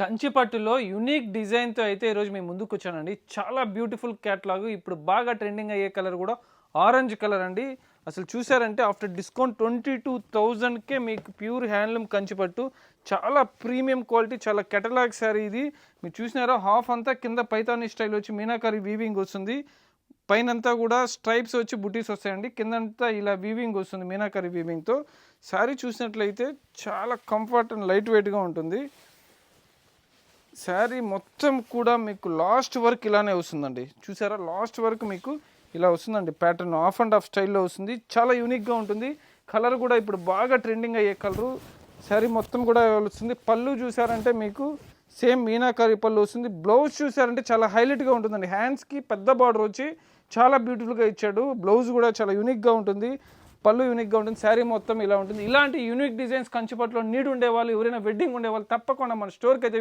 కంచిపట్టులో unique డిజైన్‌తో అయితే ఈరోజు మీ ముందుకొచ్చానండి. చాలా బ్యూటిఫుల్ క్యాటలాగ్. ఇప్పుడు బాగా ట్రెండింగ్ అయ్యే కలర్ గూడా ఆరెంజ్ కలర్ అండి. అసలు చూసారంటే ఆఫ్టర్ డిస్కౌంట్ 22,000కే మీకు ప్యూర్ హ్యాండ్లూమ్ కంచిపట్టు. చాలా ప్రీమియం క్వాలిటీ, చాలా కేటలాగ్ శారీ ఇది. మీరు చూసినారా హాఫ్ అంతా కింద పైతాని స్టైల్ వచ్చి మీనాకరి వీవింగ్ వస్తుంది. పైనంతా కూడా స్ట్రైప్స్ వచ్చి బుటీస్ వస్తాయండి. కిందంతా ఇలా వీవింగ్ వస్తుంది మీనాకరి వీవింగ్‌తో. శారీ చూసినట్లయితే చాలా కంఫర్ట్ అండ్ లైట్ వెయిట్‌గా ఉంటుంది. శారీ మొత్తం కూడా మీకు లాస్ట్ వర్క్ ఇలానే వస్తుందండి. చూసారా లాస్ట్ వర్క్ మీకు ఇలా వస్తుందండి. ప్యాటర్న్ ఆఫ్ అండ్ ఆఫ్ స్టైల్లో వస్తుంది. చాలా యూనిక్గా ఉంటుంది. కలర్ కూడా ఇప్పుడు బాగా ట్రెండింగ్ అయ్యే కలరు. శారీ మొత్తం కూడా వస్తుంది. పళ్ళు చూసారంటే మీకు సేమ్ మీనాకరి పళ్ళు వస్తుంది. బ్లౌజ్ చూసారంటే చాలా హైలైట్గా ఉంటుందండి. హ్యాండ్స్కి పెద్ద బార్డర్ వచ్చి చాలా బ్యూటిఫుల్గా ఇచ్చాడు. బ్లౌజ్ కూడా చాలా యూనిక్గా ఉంటుంది. పళ్ళు యూనిక్గా ఉంటుంది. శారీ మొత్తం ఇలా ఉంటుంది. ఇలాంటి యూనిక్ డిజైన్స్ కంచిపట్టులో నీడ్ ఉండేవాళ్ళు, ఎవరైనా వెడ్డింగ్ ఉండేవాళ్ళు తప్పకుండా మన స్టోర్కి అయితే